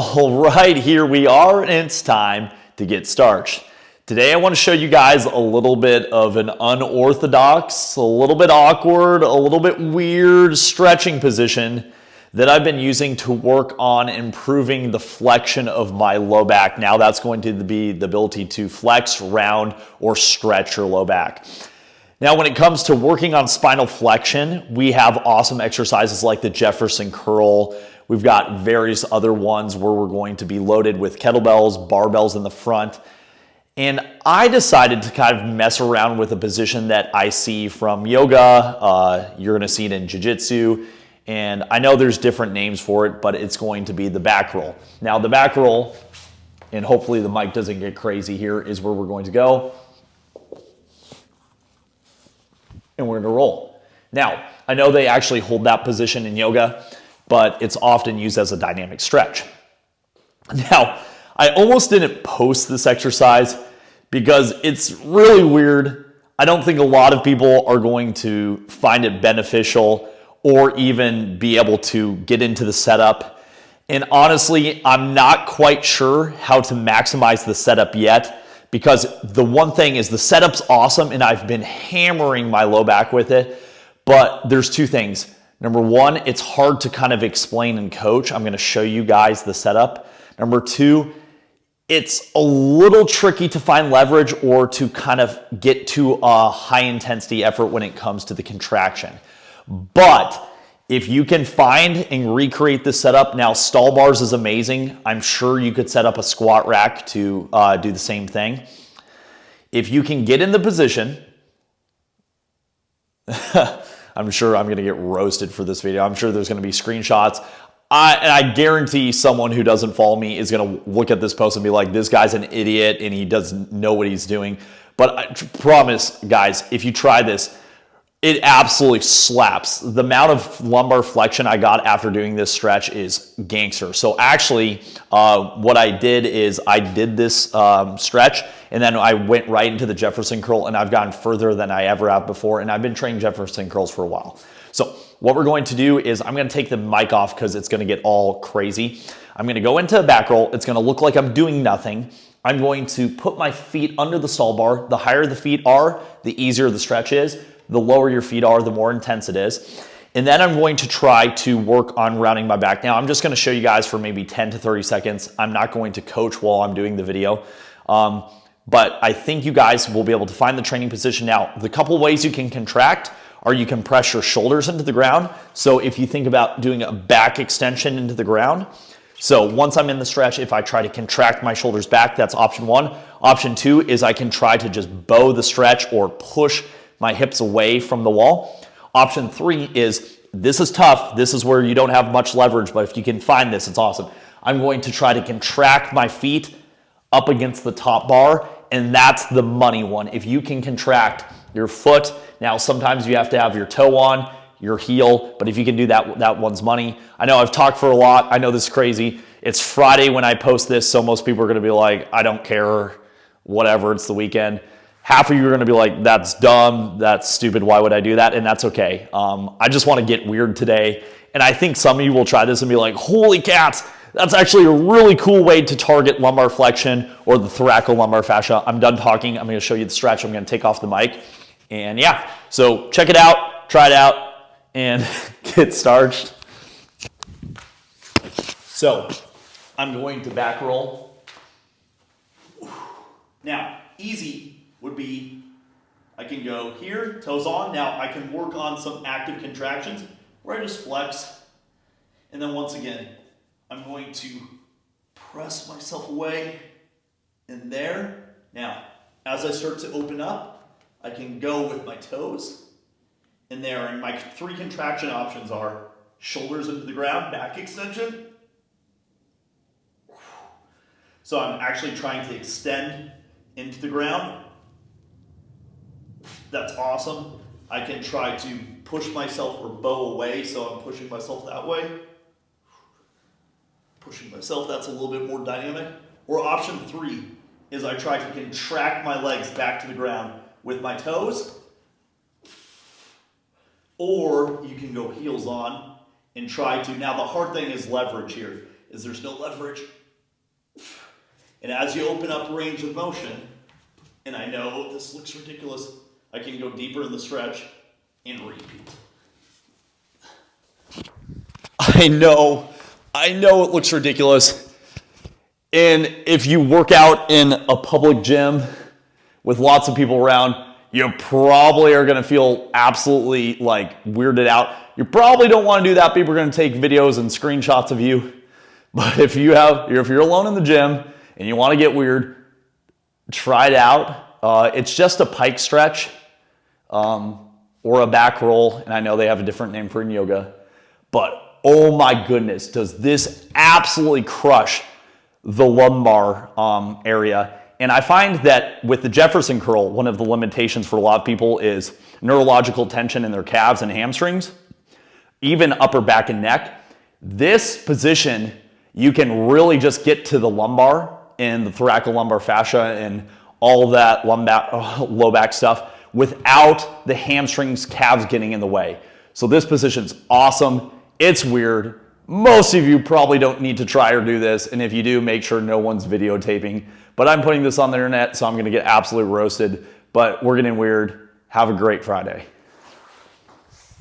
All right, here we are, and it's time to get starched. Today I want to show you guys a little bit of an unorthodox, a little bit awkward, a little bit weird stretching position that I've been using to work on improving the flexion of my low back. Now that's going to be the ability to flex, round, or stretch your low back. Now, when it comes to working on spinal flexion, we have awesome exercises like the Jefferson curl. We've got various other ones where we're going to be loaded with kettlebells, barbells in the front. And I decided to kind of mess around with a position that I see from yoga. You're going to see it in jiu-jitsu. And I know there's different names for it, but it's going to be the back roll. Now, the back roll, and hopefully the mic doesn't get crazy here, is where we're going to go. And we're going to roll. Now, I know they actually hold that position in yoga, but it's often used as a dynamic stretch. Now, I almost didn't post this exercise because it's really weird. I don't think a lot of people are going to find it beneficial or even be able to get into the setup. And honestly, I'm not quite sure how to maximize the setup yet, because the one thing is the setup's awesome and I've been hammering my low back with it, but there's two things. Number one, it's hard to kind of explain and coach. I'm going to show you guys the setup. Number two, it's a little tricky to find leverage or to kind of get to a high intensity effort when it comes to the contraction. But if you can find and recreate this setup, now stall bars is amazing. I'm sure you could set up a squat rack to do the same thing. If you can get in the position, I'm sure I'm going to get roasted for this video. I'm sure there's going to be screenshots. I guarantee someone who doesn't follow me is going to look at this post and be like, this guy's an idiot and he doesn't know what he's doing. But I promise, guys, if you try this, it absolutely slaps. The amount of lumbar flexion I got after doing this stretch is gangster. So actually, what I did is I did this stretch, and then I went right into the Jefferson curl, and I've gotten further than I ever have before, and I've been training Jefferson curls for a while. So what we're going to do is I'm going to take the mic off because it's going to get all crazy. I'm going to go into a back roll. It's going to look like I'm doing nothing. I'm going to put my feet under the stall bar. The higher the feet are, the easier the stretch is. The lower your feet are, the more intense it is. And then I'm going to try to work on rounding my back. Now, I'm just going to show you guys for maybe 10 to 30 seconds. I'm not going to coach while I'm doing the video. But I think you guys will be able to find the training position. Now, the couple ways you can contract are you can press your shoulders into the ground. So if you think about doing a back extension into the ground, so once I'm in the stretch, if I try to contract my shoulders back, that's option one. Option two is I can try to just bow the stretch or push my hips away from the wall. Option three is, this is tough. This is where you don't have much leverage, but if you can find this, it's awesome. I'm going to try to contract my feet up against the top bar, and that's the money one. If you can contract your foot, now sometimes you have to have your toe on, your heel, but if you can do that, that one's money. I know I've talked for a lot. I know this is crazy. It's Friday when I post this, so most people are gonna be like, I don't care, whatever, it's the weekend. Half of you are going to be like, that's dumb, that's stupid, why would I do that? And that's okay. I just want to get weird today. And I think some of you will try this and be like, holy cats, that's actually a really cool way to target lumbar flexion or the thoracolumbar fascia. I'm done talking. I'm going to show you the stretch. I'm going to take off the mic. And yeah, so check it out, try it out, and get starched. So I'm going to back roll. Now, easy would be, I can go here, toes on. Now I can work on some active contractions where I just flex. And then once again, I'm going to press myself away in there. Now, as I start to open up, I can go with my toes in there. And my three contraction options are shoulders into the ground, back extension. So I'm actually trying to extend into the ground. That's awesome. I can try to push myself or bow away, so I'm pushing myself that way. Pushing myself, that's a little bit more dynamic. Or option three is I try to contract my legs back to the ground with my toes. Or you can go heels on and try to, now the hard thing is leverage here. is there's no leverage. And as you open up range of motion, and I know this looks ridiculous, I can go deeper in the stretch and repeat. I know it looks ridiculous. And if you work out in a public gym with lots of people around, you probably are going to feel absolutely like weirded out. You probably don't want to do that. People are going to take videos and screenshots of you. But if you're alone in the gym and you want to get weird, try it out. It's just a pike stretch or a back roll. And I know they have a different name for in yoga. But oh my goodness, does this absolutely crush the lumbar area. And I find that with the Jefferson curl, one of the limitations for a lot of people is neurological tension in their calves and hamstrings, even upper back and neck. This position, you can really just get to the lumbar and the thoracolumbar fascia and all of that low back stuff without the hamstrings, calves getting in the way. So this position's awesome. It's weird. Most of you probably don't need to try or do this, and if you do, make sure no one's videotaping. But I'm putting this on the internet, so I'm going to get absolutely roasted. But we're getting weird. Have a great Friday.